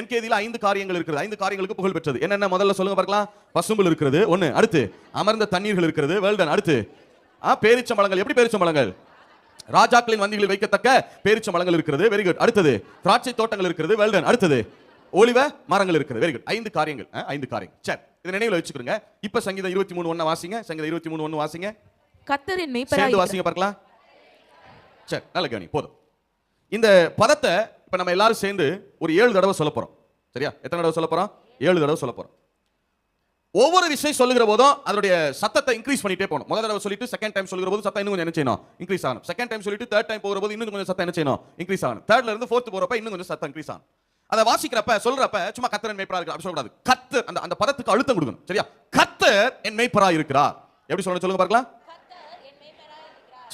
என்கேதியில 5 காரியங்கள் இருக்கிறது. 5 காரியங்களுக்கு புகழ் பெற்றது. என்னென்ன முதல்ல சொல்லுங்க பார்க்கலாம். பசும்புல் இருக்கிறது ஒன்னு. அடுத்து அமர்ந்த தண்ணீர்கள் இருக்கிறது. வெல்டன். அடுத்து பேரிச்சம்பழங்கள். எப்படி பேரிச்சம்பழங்கள்? ராஜாக்களின் வந்திகளில் வைக்கத்தக்க பேரிச்சம்பழங்கள் இருக்கிறது. Very good. அடுத்தது திராட்சை தோட்டங்கள் இருக்கிறது. வெல்டன். அடுத்தது ஒலிவ மரங்கள் இருக்கிறது. Very good. 5 காரியங்கள். 5 காரியங்கள். சரி, இத நினைவுல வச்சுக்கோங்க. இப்ப சங்கீதம் 23:1 வாசிங்க. சங்கீதம் 23:1 வாசிங்க. கர்த்தர் என் மேய்ப்பராய் சேர்ந்து வாசிங்க பார்க்கலாம். சரி, நல்ல கவனி. போதும். இந்த பதத்தை இப்ப நம்ம எல்லாரும் சேர்ந்து ஒரு 7 தடவை சொல்ல போறோம். சரியா? எத்தனை தடவை சொல்ல போறோம்? 7 தடவை சொல்ல போறோம். ஒவ்வொரு விஷயம் சொல்லுகிற போதும் அதனுடைய சத்தத்தை இன்க்ரீஸ் பண்ணிட்டே போகணும். முதல் தடவை சொல்லிட்டு செகண்ட் டைம் சொல்லுகிற போது சத்தம் இன்னும் கொஞ்சம் என்ன செய்யணும்? இன்க்ரீஸ் ஆகணும். செகண்ட் டைம் சொல்லிட்டு தேர்ட் டைம் போகிற போது இன்னும் கொஞ்சம் சத்தம் என்ன செய்யணும்? இன்க்ரீஸ் ஆகணும். தேர்ட்ல இருந்து ஃபோர்த் போறப்ப இன்னும் கொஞ்சம் சத்தம் இன்க்ரீஸ் ஆகணும். அதை வாசிக்கிறப்ப சொல்றப்ப சும்மா கர்த்தர் என் மேய்ப்பரா இருக்கிறார் அப்படி சொல்லக்கூடாது. கர்த்தர் அந்த பதத்துக்கு அழுத்தம் கொடுக்கணும். சரியா? கர்த்தர் என் மேய்ப்பரா இருக்கிறார். எப்படி சொல்லணும் சொல்லுங்க பார்க்கலாம்.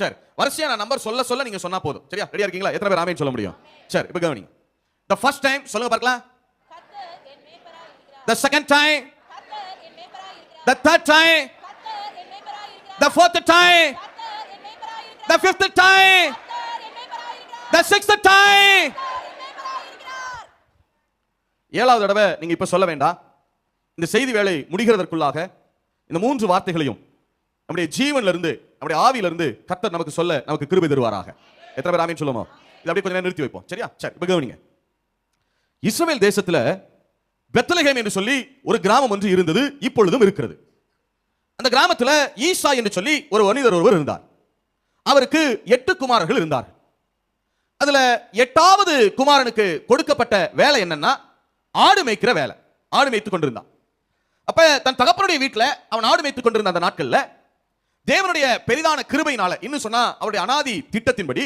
சரி, வரிசையா நான் நம்பர் சொல்ல சொல்ல நீங்க சொன்னா போதும். சரியா? ரெடியா இருக்கீங்களா? எத்தனை பேர் ஆமென் சொல்ல முடியும்? சரி, இப்போ கவனிங்க. The first time சொல்லுங்க பார்க்கலாம். The second time, the third time, the fourth time, the fifth time, the sixth time. 7வது தடவை நீங்க இப்ப சொல்ல வேண்டாம். இந்த செய்தி வேளை முடிகிறதற்குள்ளாக இந்த 3 வார்த்தைகளையும் நம்முடைய ஜீவன்ல இருந்து நம்முடைய ஆவியில இருந்து கர்த்தர் நமக்கு சொல்ல நமக்கு கிருபை தருவாராக. எத்தனை பேர் ஆமென் சொல்லுவோம்? இத அப்படியே கொஞ்ச நேரம் நிறுத்தி வைப்போம். சரியா? சரி, இப்ப கவனிங்க. இஸ்ரவேல் தேசத்துல பெத்லகேம் என்று சொல்லி ஒரு கிராமம் ஒன்று இருந்தது, இப்பொழுதும் இருக்கிறது. அந்த கிராமத்துல ஈசா என்று சொல்லி ஒரு மனிதர் ஒருவர் இருந்தார். அவருக்கு 8 குமாரர்கள் இருந்தார். அதுல 8வது குமாரனுக்கு கொடுக்கப்பட்ட வேலை என்னன்னா ஆடு மேய்க்கிற வேலை. ஆடு மேய்த்துக் கொண்டிருந்தான். அப்ப தன் தகப்பனுடைய வீட்டுல அவன் ஆடு மேய்த்துக் கொண்டிருந்த அந்த நாட்கள்ல தேவனுடைய பெரிதான கிருபையினால, இன்னும் சொன்னா அவருடைய அனாதி திட்டத்தின்படி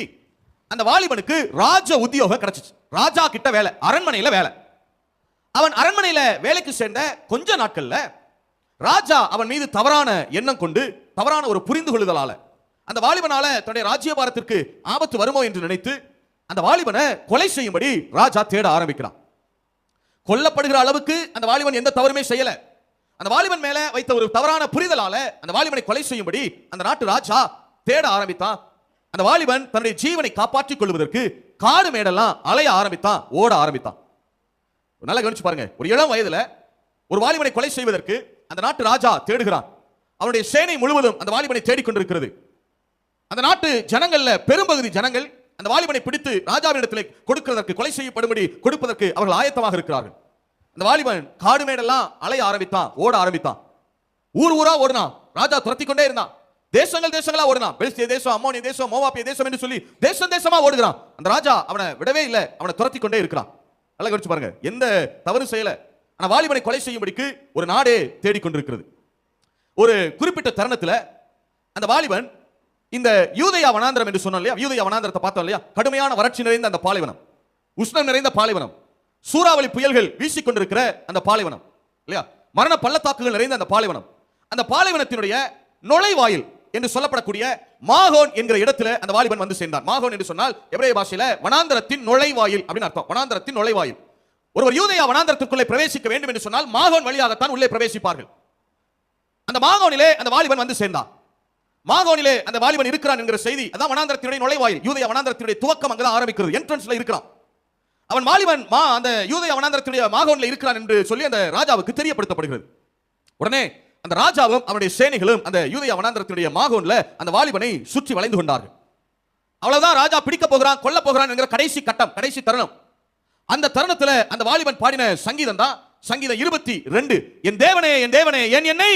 அந்த வாலிபனுக்கு ராஜ உத்தியோகம் கிடைச்சிச்சு. ராஜா கிட்ட வேலை, அரண்மனையில வேலை. அவன் அரண்மனையில வேலைக்கு சேர்ந்த கொஞ்ச நாட்கள்ல ராஜா அவன் மீது தவறான எண்ணம் கொண்டு, தவறான ஒரு புரிந்து கொள்ளுதலால அந்த வாலிபனால தன்னுடைய ராஜ்யபாரத்திற்கு ஆபத்து வருமோ என்று நினைத்து அந்த வாலிபனை கொலை செய்யும்படி ராஜா தேட ஆரம்பிக்கிறான். கொல்லப்படுகிற அளவுக்கு அந்த வாலிபன் எந்த தவறுமே செய்யல. அந்த வாலிபன் மேல வைத்த ஒரு தவறான புரிதலால அந்த வாலிபனை கொலை செய்யும்படி அந்த நாட்டு ராஜா தேட ஆரம்பித்தான். அந்த வாலிபன் தன்னுடைய ஜீவனை காப்பாற்றிக் கொள்வதற்கு காடு மேடெல்லாம் அலைய ஆரம்பித்தான், ஓட ஆரம்பித்தான். நல்லா கவனிச்சு பாருங்க. ஒரு இளம் வயதுல ஒரு வாலிபனை கொலை செய்வதற்கு அந்த நாட்டு ராஜா தேடுகிறான். அவனுடைய சேனை முழுவதும் அந்த வாலிபனை தேடிக்கொண்டிருக்கிறது. அந்த நாட்டு ஜனங்கள்ல பெரும்பகுதி ஜனங்கள் அந்த வாலிபனை பிடித்து ராஜாவினிடத்தில் கொடுக்கிறதற்கு, கொலை செய்யப்படும்படி கொடுப்பதற்கு அவர்கள் ஆயத்தமாக இருக்கிறார்கள். அந்த வாலிபன் காடு மேடெல்லாம் அலைய ஆரம்பித்தான், ஓட ஆரம்பித்தான். ஊர் ஊரா ஓடினான். ராஜா துரத்தி கொண்டே இருந்தான். தேசங்கள் தேசங்களா ஓடினான். பெலிஸ்திய தேசம், அம்மோனிய தேசம், மோவாபிய தேசம் என்று சொல்லி தேசம் தேசமா ஓடுகிறான். அந்த ராஜா அவனை விடவே இல்லை, அவனை துரத்தி கொண்டே இருக்கிறான். நல்லா கவனிச்சு பாருங்க. எந்த தவறு செய்யல. ஆனா வாலிபனை கொலை செய்யும்படிக்கு ஒரு நாடே தேடிக்கொண்டிருக்கிறது. ஒரு குறிப்பிட்ட தருணத்துல அந்த வாலிபன் இந்த யூதேயா வனாந்தரம் என்று சொன்னோம் இல்லையா? யூதேயா வனாந்தரத்தை பார்த்தோம் இல்லையா? கடுமையான வறட்சி நிறைந்த அந்த பாலைவனம், உஷ்ணம் நிறைந்த பாலைவனம், சூறாவளி புயல்கள் வீசிக்கொண்டிருக்கிற அந்த பாலைவனம் இல்லையா? மரண பள்ளத்தாக்குகள் நிறைந்த அந்த பாலைவனம். அந்த பாலைவனத்தினுடைய நுழைவாயில் என்று சொல்லப்படக்கூடிய மாகோன் என்கிற இடத்துல அந்த வாலிபன் வந்து சேர்ந்தான். மாகோன் என்று சொன்னால் எபிரேய பாஷையில வனாந்தரத்தின் நுழைவாயில் அப்படின்னு அர்த்தம். வனாந்தரத்தின் நுழைவாயில். ஒருவர் யூதேயா வனாந்தரத்திற்குள்ளே பிரவேசிக்க வேண்டும் என்று சொன்னால் மாகோன் வழியாகத்தான் உள்ளே பிரவேசிப்பார்கள். அந்த மாகோனிலே அந்த வாலிபன் வந்து சேர்ந்தான். மாகோனிலே அந்த வாலிபன் இருக்கிறான் என்கிற செய்தி, அதான் வனாந்தரத்தினுடைய நுழைவாயில். யூதேயா வனாந்தரத்தினுடைய துவக்கம் அங்கதான் ஆரம்பிக்கிறது. என்ட்ரன்ஸ்ல இருக்கிறான் அவன். வாலிபன் அந்த யூதேயா வனாந்தரத்தினுடைய மாகோனிலே இருக்கிறான் என்று சொல்லி அந்த ராஜாவுக்கு தெரியப்படுத்தப்படுகிறது. உடனே அந்த ராஜாவும் அவனுடைய சேனைகளும் அந்த யூதேயா வனாந்தரத்தினுடைய மாகோன்ல அந்த வாலிபனை சுற்றி வளைந்து கொண்டார்கள். அவ்வளவுதான், ராஜா பிடிக்க போகிறான், கொல்ல போகிறான் என்கிற கடைசி கட்டம், கடைசி தருணம். அந்த தருணத்துல அந்த வாலிபன் பாடின சங்கீதம் தான் சங்கீதம் 22. என் தேவனே என் தேவனே ஏன் என்னை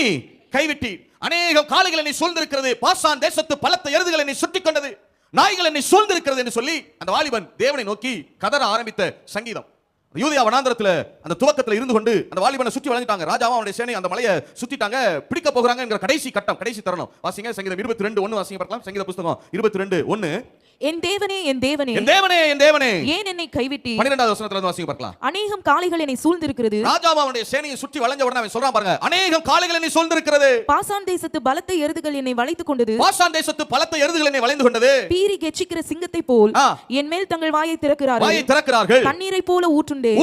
கைவிட்டி, அநேகம் காளைகள் என்னை சூழ்ந்திருக்கிறது, பாசான் தேசத்து பலத்த எருதுகள் என்னை சுற்றி கொண்டது, நாய்கள் என்னை சூழ்ந்திருக்கிறது என்று சொல்லி அந்த வாலிபன் தேவனை நோக்கி கதற ஆரம்பித்த சங்கீதம். யூதேயா வனாந்தரத்துல அந்த துவக்கத்துல இருந்து கொண்டு அந்த வாலிபனை சுற்றி வளைஞ்சிட்டாங்க. ராஜாவும் அவனுடைய சேனை அந்த மலையை சுத்திட்டாங்க, பிடிக்க போகிறாங்க என்கிற கடைசி கட்டம், கடைசி தருணம். வாசிங்க சங்கீதம் 22:1 வாசிங்க பார்க்கலாம். சங்கீத புத்தகம் 22:1. என் தேவனே என் தேவனே என் தேவனே என் தேவனே ஏன் என்னை கைவிட்டீர்? 12வது வசனத்துல இருந்து வாசிங்க பார்க்கலாம். அநேகம் காளைகள் என்னை சூழ்ந்திருக்கிறது. ராஜாவும் அவனுடைய சேனையை சுற்றி வளைஞ்ச உடனே அவன் சொல்றான் பாருங்க, அநேகம் காளைகள் என்னை சூழ்ந்திருக்கிறது. பாசான் தேசத்து பலத்த எருதுகள் என்னை வளைத்துக் கொண்டது. பாசான் தேசத்து பலத்த எருதுகள் என்னை வளைந்து கொண்டது. பீறி கெச்சிக்கிற சிங்கத்தை போல் என் மேல் தங்கள் வாயை திறக்கிறார்கள். வாயை திறக்கிறார்கள். தண்ணீரை போல ஊற்றுண்டே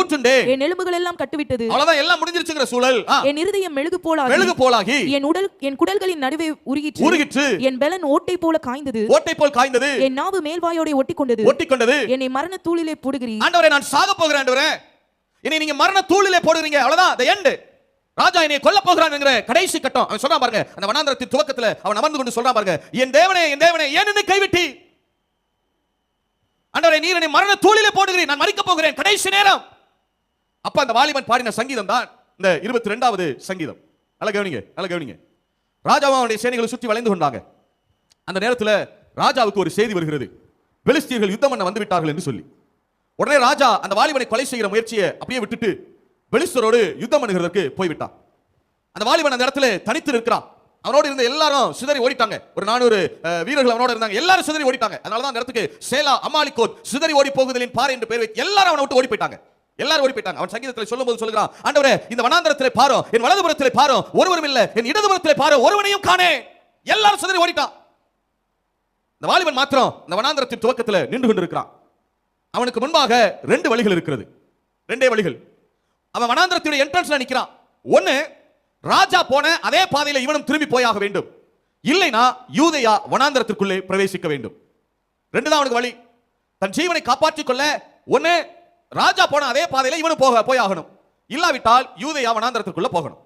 என் எலும்புகள் எல்லாம் கட்டுவிட்டது. அவ்வளவுதான், எல்லாம் முடிஞ்சிருச்சுங்கிற சூழல். என் இருதயம் மெழுகு போலாகி என் குடல்களின் நடுவே உருகிற்று. என் பெலன் ஓட்டை போல காய்ந்தது. என் நாவு மேல்வாயோட ஒட்டிக்கொண்டது. என்னை மரண தூளிலே போடுகிறீர். ஆண்டவரே, நான் சாக போகிறேன் ஆண்டவரே, இனி நீங்க மரண தூளிலே போடுறீங்க, அவ்வளவுதான், the end. ராஜா என்னை கொல்ல போகிறான் என்கிற கடைசி கட்டம். அவன் சொல்றான் பாருங்க, அந்த வனாந்தரத்தின் துவக்கத்துல அவன் அமர்ந்து கொண்டு சொல்றான் பாருங்க, என் தேவனே ஏன் என்னை கைவிட்டி? ஆண்டவரே, நீர் என்னை மரண தூளிலே போடுகிறீர், நான் மரிக்க போகிறேன், கடைசி நேரம். அப்ப அந்த வாலிபன் பாடின சங்கீதம் தான் இந்த 22வது சங்கீதம். நல்ல கவனிங்க. ராஜாவும் அவனுடைய சேனைகளை சுற்றி வளைந்து கொண்டாங்க. அந்த நேரத்தில் ராஜாவுக்கு ஒரு செய்தி வருகிறது, பெலிஸ்தியர்கள் யுத்தம் பண்ண வந்து விட்டார்கள் என்று சொல்லி. உடனே ராஜா அந்த வாலிபனை கொலை செய்கிற முயற்சியை அப்படியே விட்டுட்டு பெலிஸ்தரோடு யுத்தம் பண்ணுகிறதற்கு போய்விட்டான். அந்த வாலிபன் அந்த இடத்துல தனித்து இருக்கிறான். அவனோடு இருந்த எல்லாரும் சிதறி ஓடிட்டாங்க. ஒரு 400 வீரர்கள் அவனோடு இருந்தாங்க. எல்லாரும் சிதறி ஓடிட்டாங்க. அதனால தான் அந்த இடத்துக்கு சேலா அமாலிகோத், சிதறி ஓடி போகுதலின் பாறை என்று பெயர் வைத்து எல்லாரும் அவனை விட்டு ஓடி போயிட்டாங்க. எல்லாரும் ஓடி போயிட்டாங்க. அவன் சங்கீதத்தில் சொல்லும்போது சொல்கிறான், ஆண்டவரே, இந்த வனாந்தரத்திலே பாரோ, என் வலதுபுறத்திலே பாரோ, ஒருவரும் இல்லை, என் இடதுபுறத்திலே பாரோ, ஒருவனையும் காணே. எல்லாரும் சிதறி ஓடிட்டான். இந்த வாலிபன் மாத்திரம் இந்த வனாந்தரத்தின் துவக்கத்தில் நின்று கொண்டிருக்கிறான். அவனுக்கு முன்பாக 2 வழிகள் இருக்கிறது. 2 வழிகள். அவன் வனாந்தரத்துடைய என்ட்ரன்ஸ்ல நிக்கிறான். ஒன்னு, ராஜா போன அதே பாதையில இவனும் திரும்பி போயாக வேண்டும், இல்லைனா யூதேயா வனாந்தரத்திற்குள்ளே பிரவேசிக்க வேண்டும். 2 தான் அவனுக்கு வழி. தன் ஜீவனை காப்பாற்றிக் கொள்ள ஒன்னு ராஜா போன அதே பாதையில இவனும் போயாகணும், இல்லாவிட்டால் யூதேயா வனாந்தரத்திற்குள்ள போகணும்.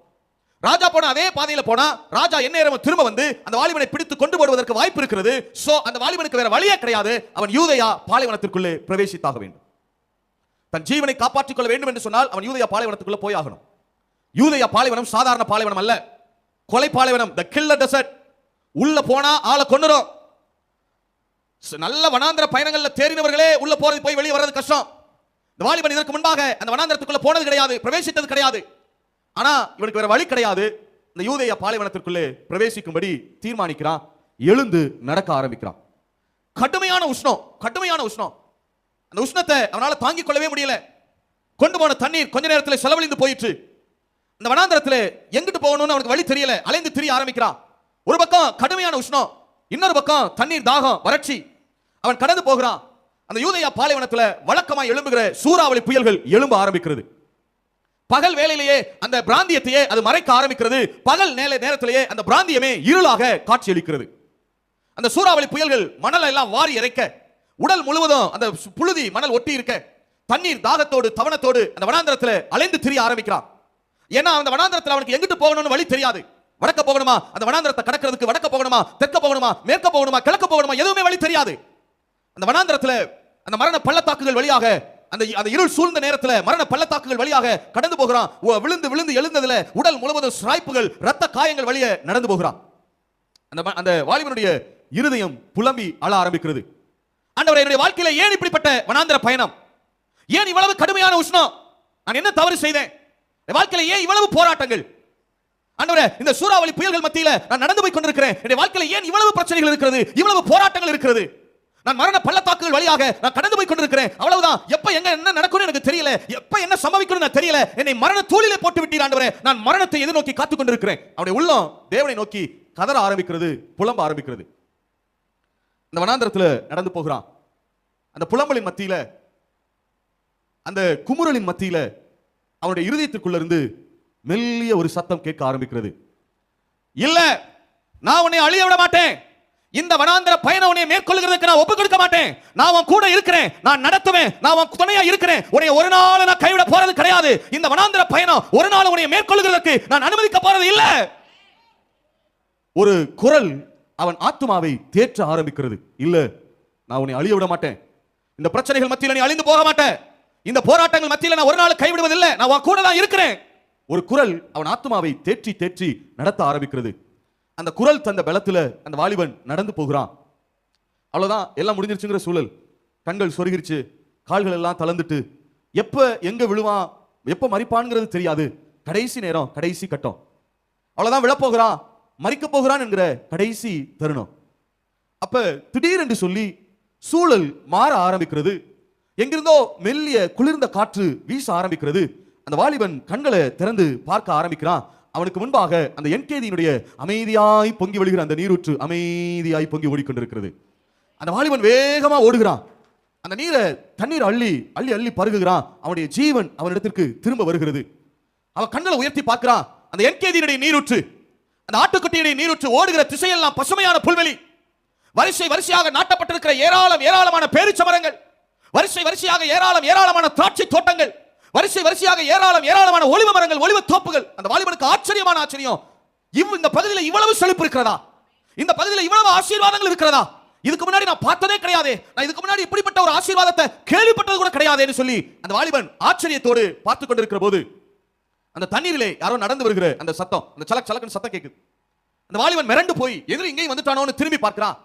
ராஜா போன அதே பாதையில போனா ராஜா என்ன நேரம் திரும்ப வந்து அந்த வாலிபனை பிடித்து கொண்டு போடுவதற்கு வாய்ப்பு இருக்கிறது. சோ அந்த வாலிபனுக்கு வேற வழியே கிடையாது, அவன் யூதேயா பாலைவனத்திற்குள்ளே பிரவேசித்தாக வேண்டும். தன் ஜீவனை காப்பாற்றிக் கொள்ள வேண்டும் என்று சொன்னால் அவன் யூதேயா பாலைவனத்துக்குள்ள போயாகணும். யூதேயா பாலைவனம் சாதாரண பாலைவனம் அல்ல, கொலை பாலைவனம், தி கில்லர் டெசர்ட். உள்ள போனா ஆளை கொன்னுரும். நல்ல வனாந்தர பயணங்கள்ல தேறினவர்களே உள்ள போறது போய் வெளியே வர்றது கஷ்டம். இந்த வாலிபன் இதற்கு முன்பாக அந்த வனாந்தரத்துக்குள்ள போனது கிடையாது, பிரவேசித்தது கிடையாது. ஆனா இவனுக்கு வேற வழி கிடையாது. இந்த யூதேயா பாலைவனத்திற்குள்ளே பிரவேசிக்கும்படி தீர்மானிக்கிறான். எழுந்து நடக்க ஆரம்பிக்கிறான். கடுமையான உஷ்ணம். அந்த உஷ்ணத்தை அவனால தாங்கிக் கொள்ளவே முடியல. கொண்டு போன தண்ணீர் கொஞ்ச நேரத்தில் செலவழிந்து போயிற்று. இந்த வனாந்தரத்தில் எங்கிட்டு போகணும்னு அவனுக்கு வழி தெரியல. அலைந்து திரிய ஆரம்பிக்கிறான். ஒரு பக்கம் கடுமையான உஷ்ணம், இன்னொரு பக்கம் தண்ணீர் தாகம், வறட்சி. அவன் கடந்து போகிறான். அந்த யூதேயா பாலைவனத்தில் வழக்கமாய் எழும்புகிற சூறாவளி புயல்கள் எழும்ப ஆரம்பிக்கிறது. பகல் வேளையிலேயே அந்த பிராந்தியத்தையே அது மறைக்க ஆரம்பிக்கிறது. பகல் நேரத்திலேயே அந்த பிராந்தியமே இருளாக காட்சியளிக்கிறது. அந்த சூறாவளி புயல்கள் மணலை எல்லாம் வாரி இறைக்க, உடல் முழுவதும் அந்த புழுதி மணல் ஒட்டி இருக்க, தண்ணீர் தாகத்தோடு தவணத்தோடு அந்த வனாந்தரத்தில் அலைந்து திரிய ஆரம்பிக்கிறான். ஏன்னா அந்த வனாந்தரத்தில் அவனுக்கு எங்கிட்டு போகணும்னு வழி தெரியாது. வடக்க போகணுமா, அந்த வனாந்தரத்தை கடக்கிறதுக்கு வடக்க போகணுமா, தெற்க போகணுமா, மேற்க போகணுமா, கிழக்க போகணுமா, எதுவுமே வழி தெரியாது. அந்த வனாந்தரத்தில் அந்த மரண பள்ளத்தாக்குகள் வழியாக, அந்த இருள் சூழ்ந்த நேரத்தில் மரண பள்ளத்தாக்குகள் வழியாக கடந்து போகிறான். விழுந்து எழுந்ததுல உடல் முழுவதும் சிராய்ப்புகள், ரத்த காயங்கள் வழியே நடந்து போகிறான். அந்த வாலிபனுடைய இருதயம் புலம்பி அழ ஆரம்பிக்கிறது. ஆண்டவரே, என்னுடைய வாழ்க்கையில ஏன் இப்படிப்பட்ட வனாந்தர பயணம்? ஏன் இவ்வளவு கடுமையான உஷ்ணம்? நான் என்ன தவறு செய்தேன்? என் வாழ்க்கையில ஏன் இவ்வளவு போராட்டங்கள்? ஆண்டவரே, இந்த சூறாவளி புயல்கள் மத்தியில நான் நடந்து போய் கொண்டிருக்கிறேன். என்னுடைய வாழ்க்கையில ஏன் இவ்வளவு பிரச்சனைகள் இருக்கிறது, இவ்வளவு போராட்டங்கள் இருக்கிறது? நான் மரண பள்ளத்தாக்குகள் வழியாக நான் கடந்து போய் கொண்டிருக்கிறேன். அவ்வளவுதான். எப்ப எங்க என்ன நடக்கும்னு எனக்கு தெரியல, எப்ப என்ன சம்பவிக்கும்னு எனக்கு தெரியல. என்னை மரண தூளிலே போட்டு விட்டீர் ஆண்டவரே, நான் மரணத்தை எதிர்நோக்கி காத்துக் கொண்டிருக்கிறேன். அவருடைய உள்ளம் தேவனை நோக்கி கதற ஆரம்பிக்கிறது, புலம்ப ஆரம்பிக்கிறது. இந்த வனாந்தரத்தில் நடந்து போகிறான். அந்த புலம்பலின் மத்தியில, அந்த குமுறலின் மத்தியில அவனுடைய இருதயத்திற்குள்ள இருந்து மெல்லிய ஒரு சத்தம் கேட்க ஆரம்பிக்கிறது. இல்ல, நான் உன்னை அழிய விட மாட்டேன். இந்த வனாந்தர பயணம் உன்னை மேற்கொள்கிறதுக்கு நான் ஒப்புக் கொடுக்க மாட்டேன். நான் உன் கூட இருக்கிறேன், நான் நடத்துவேன், நான் உன் துணையா இருக்கிறேன். உன்னை ஒரு நாள் நான் கைவிட போறது கிடையாது. இந்த வனாந்தர பயணம் ஒரு நாள் உன்னை மேற்கொள்கிறதுக்கு நான் அனுமதிக்க போறது இல்ல. ஒரு குரல் அவன் ஆத்துமாவை தேற்ற ஆரம்பிக்கிறது. இல்ல, நான் உன்னை அழிய விட மாட்டேன். இந்த பிரச்சனைகள் மத்தியில் நீ அழிந்து போக மாட்டேன். இந்த போராட்டங்கள் மத்தியில் நான் ஒரு நாள் கைவிடுவதில்லை, நான் உன் கூட தான் இருக்கிறேன். ஒரு குரல் அவன் ஆத்துமாவை தேற்றி நடத்த ஆரம்பிக்கிறது. அந்த குரல் தந்த பலத்துல அந்த வாலிபன் நடந்து போகிறான். அவ்வளவுதான், எல்லாம் முடிஞ்சிருச்சுங்கிற சூழல். கண்கள் சொருகிருச்சு, கால்கள் எல்லாம் தளர்ந்துட்டு, எப்ப எங்க விழுவான், எப்ப மறிப்பான்ங்கிறது தெரியாது. கடைசி நேரம், கடைசி கட்டம். அவ்வளவுதான், விழப்போகிறான், மறிக்க போகிறான் என்கிற கடைசி தருணம். அப்ப திடீரென்று சொல்லி சூழல் மாற ஆரம்பிக்கிறது. எங்கிருந்தோ மெல்லிய குளிர்ந்த காற்று வீச ஆரம்பிக்கிறது. அந்த வாலிபன் கண்களை திறந்து பார்க்க ஆரம்பிக்கிறான். அவனுக்கு முன்பாக அந்த என்கேதியினுடைய அமைதியாய் பொங்கி வழிகிற அந்த நீரூற்று அமைதியாய் பொங்கி ஓடிக்கொண்டிருக்கிறது. அந்த வாலிபன் வேகமா ஓடுகிறான். அந்த தண்ணீர் அள்ளி பருகுகிறான். அவனுடைய ஜீவன் அவனிடத்திற்கு திரும்ப வருகிறது. அவன் கண்களை உயர்த்தி பார்க்கிறான். அந்த என்கேதியினுடைய நீரூற்று, அந்த ஆட்டுக்குட்டியுடைய நீரூற்று ஓடுகிற திசையெல்லாம் பசுமையான புல்வெளி, வரிசையாக நாட்டப்பட்டிருக்கிற ஏராளமான பேரிச்ச மரங்கள், வரிசையாக ஏராளமான திராட்சை தோட்டங்கள், வரிசை வரிசையாக ஏராளமான ஒலிவ மரங்கள், ஒலிவ தோப்புகள். அந்த வாலிபனுக்கு ஆச்சரியமான ஆச்சரியம், இந்த பகுதியில் இவ்வளவு செழிப்பு இருக்கிறதா, இந்த பகுதியில் இவ்வளவு ஆசீர்வாதங்கள் இருக்கிறதா, இதுக்கு முன்னாடி நான் பார்த்ததே கிடையாது, நான் இதுக்கு முன்னாடி இப்படிப்பட்ட ஒரு ஆசீர்வாதத்தை கேள்விப்பட்டது கூட கிடையாதுன்னு சொல்லி அந்த வாலிபன் ஆச்சரியத்தோடு பார்த்து கொண்டிருக்கிற போது அந்த தண்ணீரிலே யாரோ நடந்து வருகிற அந்த சத்தம், அந்த சலக் சலக்குன்னு சத்தம் கேட்குது. அந்த வாலிபன் மிரண்டு போய் எதிரி இங்கேயும் வந்துட்டானோன்னு திரும்பி பார்க்கிறான்.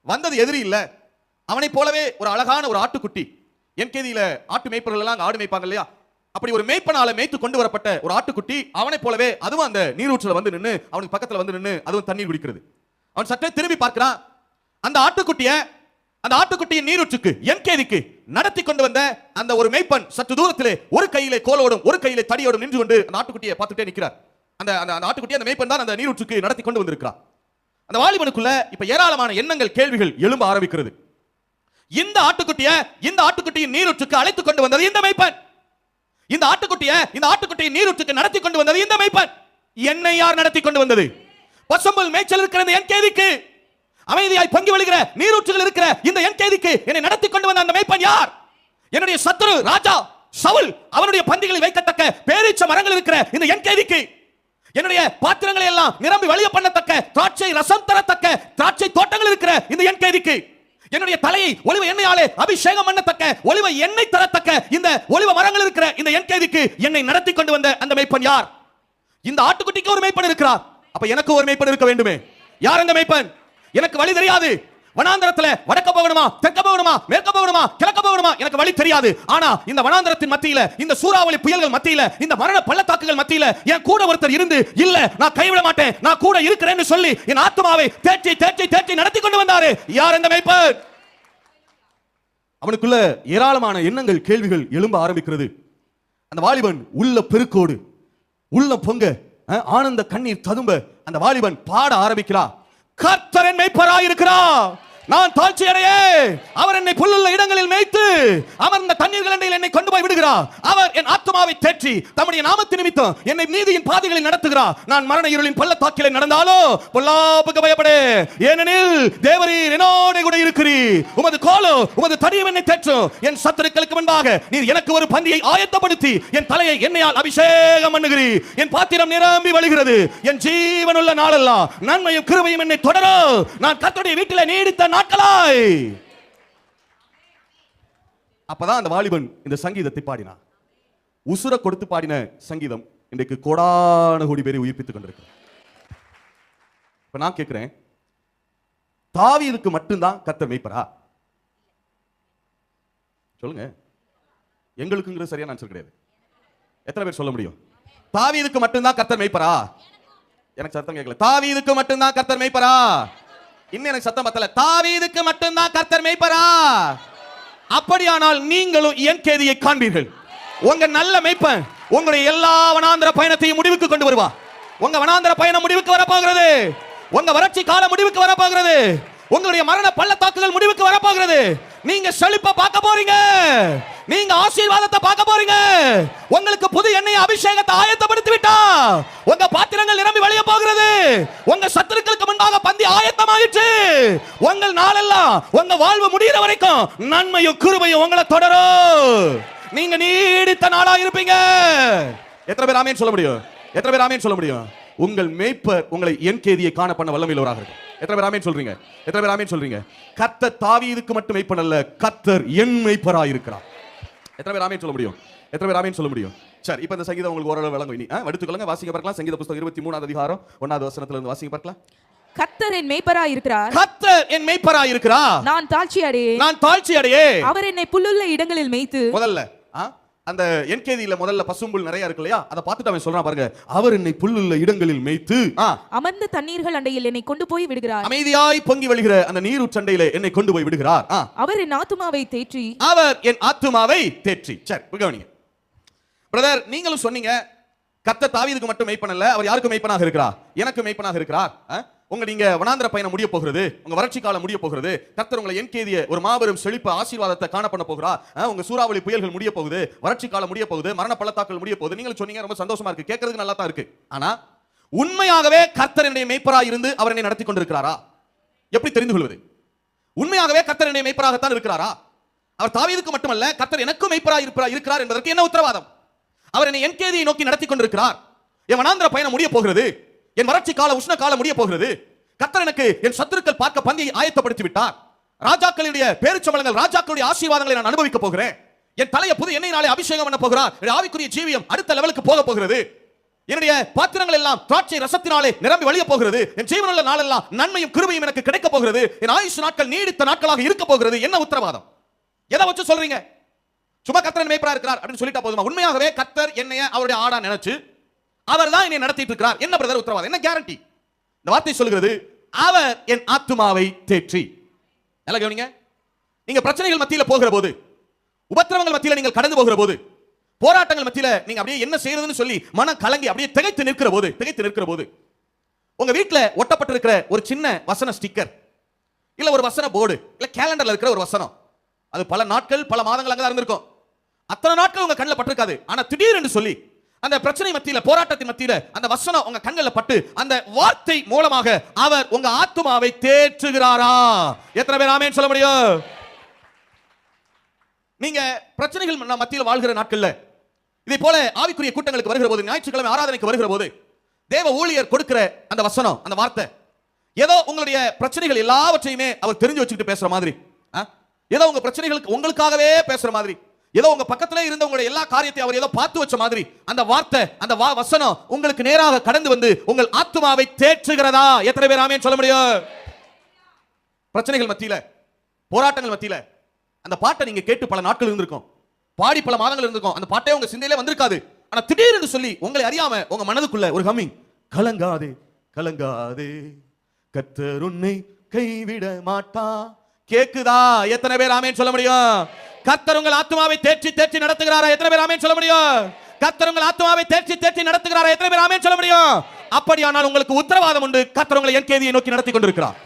வந்தது எதிரி இல்ல, அவனை போலவே ஒரு அழகான ஒரு ஆட்டுக்குட்டி. என்கேதியில ஆட்டு மேய்ப்பர்கள் எல்லாம் ஆடு மேய்ப்பாங்க இல்லையா, அப்படி ஒரு மேய்ப்பனால மேய்த்து கொண்டு வரப்பட்ட ஒரு ஆட்டுக்குட்டி, அவனை போலவே அதுவும் அந்த நீரூற்றுல வந்து நின்று அவனுக்கு பக்கத்துல வந்து நின்று அதுவும் தண்ணீர் குடிக்கிறது. அவன் சற்றே திரும்பி பார்க்கிறான். அந்த ஆட்டுக்குட்டியின் நீரூற்றுக்கு என்கேதிக்கு நடத்தி கொண்டு வந்த அந்த ஒரு மேய்ப்பன் சற்று தூரத்திலே ஒரு கையிலே கோலோடும் ஒரு கையிலே தடியோடும் நின்று கொண்டு அந்த ஆட்டுக்குட்டியை பார்த்துட்டே நிற்கிறார். அந்த ஆட்டுக்குட்டி அந்த மேய்ப்பன் தான் அந்த நீரூற்றுக்கு நடத்தி கொண்டு வந்திருக்கிறார். அந்த வாலிபனுக்குள்ள இப்ப ஏராளமான எண்ணங்கள், கேள்விகள் எழும்ப ஆரம்பிக்கிறது. இந்த ஆட்டுக்குட்டியின் நீரூற்றுக்கு அழைத்துக் கொண்டு வந்தது இந்த மேய்ப்பன். இந்த ஆட்டுக்குட்டியின் நீரூற்றுக்கு நடத்தி கொண்டு வந்தது இந்த மேய்ப்பன். என்னை யார் நடத்தி கொண்டு வந்தது? பசும்புல் மேய்ச்சல் இருக்கிற என்கேதிக்கு, அமைதியாய் பொங்கி வழிகிற நீரூற்றுகள் இருக்கிற இந்த என்கேதிக்கு என்னை நடத்தி கொண்டு வந்த அந்த மேய்ப்பன் யார்? என்னுடைய சத்துரு ராஜா சவுல் அவனுடைய பந்திகளில் வைக்கத்தக்க பேரீச்ச மரங்கள் இருக்கிற இந்த என்கேதிக்கு, என்னுடைய பாத்திரங்களை எல்லாம் நிரம்பி வழிய பண்ணத்தக்க திராட்சை ரசம் தரத்தக்க திராட்சை தோட்டங்கள் இருக்கிற இந்த என்கேதிக்கு, என்னுடைய தலையை ஒலிவ எண்ணெயாலே அபிஷேகம் பண்ணத்தக்க ஒலிவ எண்ணெய் தரத்தக்க இந்த ஒலிவ மரங்கள் இருக்கிற இந்த என்கேதிக்கு என்னை நடத்தி கொண்டு வந்த அந்த மேய்ப்பன் யார்? இந்த ஆட்டுக்குட்டிக்கு ஒரு மேய்ப்பன் இருக்கிறார், அப்ப எனக்கு ஒரு மேய்ப்பன் இருக்க வேண்டுமே. யார் அந்த மேய்ப்பன்? எனக்கு வழி தெரியாது. வனாந்தரத்துல வடக்க போகணுமா, தெற்க போகணுமா, மேற்க போகணுமா, கிழக்க போகணுமா, எனக்கு வழி தெரியாது. ஆனா இந்த வனாந்தரத்தின் மத்தியில, இந்த சூறாவளி புயல்கள் மத்தியில, இந்த மரண பள்ளத்தாக்குகள் மத்தியில என் கூட ஒருத்தர் இருந்து, இல்ல நான் கைவிட மாட்டேன், நான் கூட இருக்கிறேன்னு சொல்லி என் ஆத்மாவை தேற்றி நடத்தி கொண்டு வந்தாரு. யார் அந்த மேய்ப்பன்? அவனுக்குள்ள ஏராளமான எண்ணங்கள், கேள்விகள் எழும்ப ஆரம்பிக்கிறது. அந்த வாலிபன் உள்ள பெருக்கோடு, உள்ள பொங்க, ஆனந்த கண்ணீர் ததும்ப அந்த வாலிபன் பாட ஆரம்பிக்கிறார். கர்த்தர் என் மேய்ப்பராய் இருக்கிறார், நான் தாழ்ச்சி அடையே. அவர் என்னை புல்லுள்ள இடங்களில் மேய்த்து அமர்ந்த தண்ணீர்கள் என்னை கொண்டு போய் விடுகிறார். அவர் என் ஆத்மாவை தேற்றி தம்முடைய நாமத்தின் நிமித்தம் என்னை நீதியின் பாதைகளில் நடத்துகிறார். நான் மரண இருளின் பள்ளத்தாக்கிலே நடந்தாலோ பொல்லாப்புக்கு பயப்படே, ஏனெனில் தேவரீர் என்னோடு கூட இருக்கிறீர். உமது கோலோ உமது தடியும் என்னை தேற்றும். என் சத்துருக்களுக்கு முன்பாக நீர் எனக்கு ஒரு பந்தியை ஆயத்தப்படுத்தி என் தலையை எண்ணெயால் அபிஷேகம் பண்ணுகிறீர். என் பாத்திரம் நிரம்பி வழிகிறது. என் ஜீவனுள்ள நாளெல்லாம் நன்மையும் கிருபையும் என்னை தொடரும். நான் கர்த்தருடைய வீட்டிலே நீடித்த நாட்களாய். அப்பதான் அந்த வாலிபன் இந்த சங்கீதத்தை பாடினான். உசுர கொடுத்து பாடின சங்கீதம் இன்றைக்கு கோடான கோடி பேரை உயிர்ப்பித்துக் கொண்டிருக்கு. இப்ப நான் கேட்கிறேன், தாவீதுக்கு மட்டும்தான் கர்த்தர் மேய்ப்பரா? சொல்லுங்க. எங்களுக்குங்கிற சரியான ஆன்சர் கிடையாது. எத்தனை பேர் சொல்ல முடியும்? தாவீதுக்கு மட்டும்தான் கர்த்தர் மேய்ப்பரா? எனக்கு சத்தம் கேட்கல. தாவீதுக்கு மட்டும்தான் கர்த்தர் மேய்ப்பரா? இன்னும் எனக்கு சத்தம் பத்தல. தாவீதுக்கு மட்டும்தான் கர்த்தர் மேய்ப்பரா? அப்படியானால் நீங்களும் என்கேதியை காண்பீர்கள். உங்க நல்ல மேய்ப்பன் உங்களுடைய எல்லா வனாந்தர பயணத்தையும் முடிவுக்கு கொண்டு வருவா. உங்க வனாந்தர பயணம் முடிவுக்கு வரப்போகிறது. உங்க வறட்சி கால முடிவுக்கு வரப்போகிறது. உங்களுடைய மரண பள்ளத்தாக்குகள் முடிவுக்கு வரப்போகிறது. நீங்க செழிப்பை பார்க்க போறீங்க. நீங்க ஆசீர்வாதத்தை பார்க்க போறீங்க. உங்களுக்கு புது எண்ணெய் அபிஷேகத்தை ஆயத்தப்படுத்தி விட்டா உங்க பாத்திரங்கள் நிரம்பி வழிய போகிறது. உங்க சத்துருக்களுக்கு முன்பாக பந்தி ஆயத்தமாயிற்று. உங்கள் நாளெல்லாம் உங்க வாழ்வு முடிகிற வரைக்கும் நன்மையும் கிருபையும் உங்களை தொடரும். நீங்க நீடித்த நாளா இருப்பீங்க. எத்தனை பேர் ஆமென் சொல்ல முடியும்? எத்தனை பேர் ஆமென் சொல்ல முடியும்? உங்கள் மேய்ப்பர் உங்களை என்கேதியை காண பண்ண வல்லமையுள்ளவராக இருக்கு. எத்தனை பேர் ஆமென் சொல்றீங்க? எத்தனை பேர் ஆமென் சொல்றீங்க? கர்த்தர் தாவீதுக்கு மட்டும் மேய்ப்பன் அல்ல, கர்த்தர் என் மேய்ப்பராய் இருக்கிறார். எத்தனை பேர் ஆமென் சொல்ல முடியும்? எத்தனை பேர் ஆமென் சொல்ல முடியும்? சரி, இப்போ இந்த சங்கீதம் உங்களுக்கு ஓரளவு விளங்கும். இனி எடுத்துக்கொள்ளுங்க, வாசிங்க பார்க்கலாம். சங்கீத புத்தகம் 23வது அதிகாரம் 1வது வசனத்துல இருந்து வாசிங்க பார்க்கலாம். கர்த்தர் என் மேய்ப்பராய் இருக்கிறார், கர்த்தர் என் மேய்ப்பராய் இருக்கிறார், நான் தாழ்ச்சி அடையே, நான் தாழ்ச்சி அடையே. அவர் என்னை புல்லுள்ள இடங்களில் மேய்த்து. முதல்ல அந்த என்கேதியில முதல்ல பசும்புல் நிறைய இருக்கு இல்லையா, அதை பார்த்துட்டு அவன் சொல்றான் பாருங்க, அவர் என்னை புல்லுள்ள இடங்களில் மேய்த்து அமர்ந்த தண்ணீர்கள் அண்டையில் என்னை கொண்டு போய் விடுகிறார். அமைதியாய் பொங்கி வழிகிற அந்த நீரூற்றண்டையிலே என்னை கொண்டு போய் விடுகிறார். அவர் என் ஆத்துமாவை தேற்றி, அவர் என் ஆத்துமாவை தேற்றி. சரி, கவனிங்க பிரதர், நீங்களும் சொன்னீங்க கர்த்தர் தாவீதுக்கு மட்டும் மேய்ப்பன் அல்ல, அவர் யாருக்கு மேய்ப்பனாக இருக்கிறார்? எனக்கு மேய்ப்பனாக இருக்கிறார். நீங்க வனாந்தர பயணம் முடிய போகிறது, உங்க வறட்சி காலம் முடிய போகிறது. கர்த்தர் உங்களை என்கேதிய ஒரு மாபெரும் செழிப்பு ஆசீர்வாதத்தை காண பண்ண போகிறார். உங்க சூறாவளி புயல்கள் முடிய போகுது, வறட்சி காலம் முடிய போகுது, மரண பள்ளத்தாக்கள் முடிய போகுது. நீங்க சொன்னீங்க, ரொம்ப சந்தோஷமா இருக்கு, கேட்கறதுக்கு நல்லா தான் இருக்கு. ஆனா உண்மையாகவே கர்த்தர் என்னுடைய மேய்ப்பராய் இருந்து அவர் என்னை நடத்தி கொண்டிருக்கிறாரா? எப்படி தெரிந்து கொள்வது? உண்மையாகவே கர்த்தர் என்னுடைய மேய்ப்பராகத்தான் இருக்கிறாரா? அவர் தாவீதுக்கு மட்டுமல்ல, கர்த்தர் எனக்கும் மேய்ப்பராய் இருக்கிறார் என்பதற்கு என்ன உத்தரவாதம்? அவர் என்னை என்கேதியை நோக்கி நடத்தி கொண்டிருக்கிறார். என் வனாந்திர பயணம் முடிய போகிறது. என் வறட்சி கால உஷ்ண காலம் முடிய போகிறது. கர்த்தர் எனக்கு என் சத்துருக்கள் பார்க்க பந்தியை ஆயத்தப்படுத்தி விட்டார். ராஜாக்களுடைய பேரிச்சம்பளங்கள், ராஜாக்களுடைய ஆசீர்வாதங்களை நான் அனுபவிக்க போகிறேன். என் தலையை புது எண்ணெயினாலே அபிஷேகம் பண்ண போகிறார். ஆவிக்குரிய ஜீவியம் அடுத்த லெவலுக்கு போக போகிறது. என்னுடைய பாத்திரங்கள் எல்லாம் திராட்சை ரசத்தினாலே நிரம்பி வழிய போகிறது. என் ஜீவனுள்ள நாளெல்லாம் நன்மையும் கிருபையும் எனக்கு கிடைக்க போகிறது. என் ஆயுசு நாட்கள் நீடித்த நாட்களாக இருக்க போகிறது. என்ன உத்தரவாதம்? எதை வச்சு சொல்றீங்க? சும்மா கர்த்தர் மேய்ப்பரா இருக்கிறார் அப்படின்னு சொல்லிட்டா போதுமா? உண்மையாகவே கர்த்தர் என்னைய அவருடைய ஆடா நினைச்சு அவர் தான் என்னை நடத்திட்டு இருக்கிறார். என்ன பிரதர் உத்தரவாதம்? என்ன கேரண்டி? இந்த வார்த்தை சொல்கிறது, அவர் என் ஆத்துமாவை தேற்றி. நல்லா கவனிங்க. நீங்க பிரச்சனைகள் மத்தியில போகிற போது, உபத்திரவங்கள் மத்தியில நீங்கள் கடந்து போகிற போது, போராட்டங்கள் மத்தியில நீங்க அப்படியே என்ன செய்யறதுன்னு சொல்லி மனம் கலங்கி அப்படியே திகைத்து நிற்கிற போது உங்க வீட்டுல ஒட்டப்பட்டிருக்கிற ஒரு சின்ன வசன ஸ்டிக்கர், இல்ல ஒரு வசன போர்டு, இல்ல கேலண்டர்ல இருக்கிற ஒரு வசனம், அது பல நாட்கள் பல மாதங்கள் அங்க இருந்திருக்கும். அத்தனை நாட்கள் உங்க கண்ணில் பட்டிருக்காது. ஆனா திடீர்னு சொல்லி அந்த பிரச்சனை மத்தியில, போராட்டத்தின் மத்தியில அந்த வசனம் உங்க கண்ணில் பட்டு அந்த வார்த்தை மூலமாக அவர் உங்க ஆத்துமாவை தேற்றுகிறாரா? எத்தனை பேர் ஆமென் சொல்ல முடியும்? நீங்க பிரச்சனைகள் மத்தியில் வாழ்கிற நாட்கள்ல இதே போல ஆவிக்குரிய கூட்டங்களுக்கு வருகிற போது, ஞாயிற்றுக்கிழமை ஆராதனைக்கு வருகிற போது, தேவ ஊழியர் கொடுக்கிற அந்த வசனம், அந்த வார்த்தை ஏதோ உங்களுடைய பிரச்சனைகள் எல்லாவற்றையுமே அவர் தெரிஞ்சு வச்சுக்கிட்டு பேசுற மாதிரி, ஏதோ உங்க பிரச்சனைகளுக்கு உங்களுக்காகவே பேசுற மாதிரி, ஏதோ உங்க பக்கத்துல இருந்த உங்களுடைய எல்லா காரியத்தையும் அவர் ஏதோ பார்த்து வச்ச மாதிரி அந்த வார்த்தை, அந்த வசனம் உங்களுக்கு நேராக கடந்து வந்து உங்கள் ஆத்துமாவை தேற்றுகிறதா? எத்தனை பேர் ஆமென் சொல்ல முடியும்? பிரச்சனைகள் மத்தியில, போராட்டங்கள் மத்தியில அந்த பாட்டை நீங்க கேட்டு பல நாட்கள் இருந்திருக்கும், பாடி பல மாதங்கள் இருந்திருக்கும். அந்த பாட்டே உங்க சிந்தையிலே வந்திருக்காது. ஆனா திடீர்னு சொல்லி உங்களை அறியாம உங்க மனதுக்குள்ள ஒரு ஹம்மிங், கலங்காதே கலங்காதே கர்த்தர் உன்னை கைவிட மாட்டா. கேக்குதா? எத்தனை பேர் ஆமென் சொல்ல முடியும்? கர்த்தர் உங்கள் ஆத்துமாவை தேற்றி தேற்றி நடத்துகிறாரா? எத்தனை பேர் ஆமென் சொல்ல முடியும்? கர்த்தர் உங்கள் ஆத்துமாவை தேற்றி தேற்றி நடத்துகிறாரா? எத்தனை பேர் ஆமென் சொல்ல முடியும்? அப்படியானால் உங்களுக்கு உத்தரவாதம் உண்டு. கர்த்தர் உங்களை என்கேதியை நோக்கி நடத்தி கொண்டிருக்கிறார்.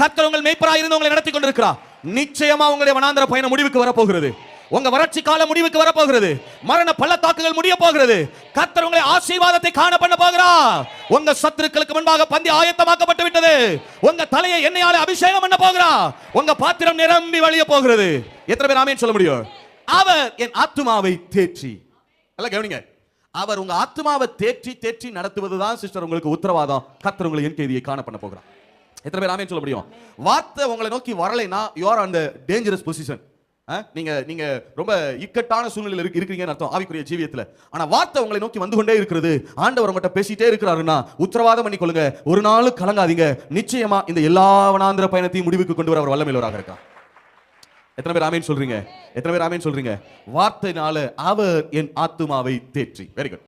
கர்த்தர் உங்கள் மேய்ப்பராய் இருந்து உங்களை நடத்தி கொண்டிருக்கிறார். நிச்சயமா உங்களுடைய வனாந்தர பயணம் முடிவுக்கு வரப்போகிறது. உங்க வறட்சி காலம் முடிவுக்கு வரப்போகிறது. மரண பள்ளத்தாக்குகள் முடிய போகிறது. கர்த்தர் உங்களை ஆசீர்வாதத்தை காண பண்ண போகிறார். உங்க சத்துருக்களுக்கு முன்பாக பந்தி ஆயத்தமாக்கப்பட்டு விட்டது. உங்க தலையை எண்ணெயாலே அபிஷேகம் பண்ண போகிறார். உங்க பாத்திரம் நிரம்பி வழிய போகிறது. எத்தனை பேர் ஆமென் சொல்ல முடியும்? அவர் என் ஆத்துமாவை தேற்றி. நல்லா கவனிங்க. அவர் உங்க ஆத்துமாவை தேற்றி தேற்றி நடத்துவதுதான் சிஸ்டர் உங்களுக்கு உத்தரவாதம். கர்த்தர் உங்களை என்கேதியை காண பண்ண போகிறார். எத்தனை பேர் ஆமென் சொல்ல முடியும்? வார்த்தை உங்களை நோக்கி வரலைனா you are on the dangerous position. நீங்க ரொம்ப இக்கட்டான சூழ்நிலையில் இருக்கீங்கன்னு அர்த்தம் ஆவிக்குரிய ஜீவியத்துல. ஆனா வார்த்தை உங்களை நோக்கி வந்து கொண்டே இருக்கிறது. ஆண்டவர் உங்கள்கிட்ட பேசிட்டே இருக்கிறாருன்னா உத்தரவாதம் பண்ணி கொள்ளுங்க. ஒரு நாள் கலங்காதீங்க. நிச்சயமா இந்த எல்லா வனாந்திர பயணத்தையும் முடிவுக்கு கொண்டு வர அவர் வல்லமையுள்ளவராக இருக்கார். எத்தனை பேர் ஆமென் சொல்றீங்க? எத்தனை பேர் ஆமென் சொல்றீங்க? வார்த்தையினால அவர் என் ஆத்துமாவை தேற்றி. Very good.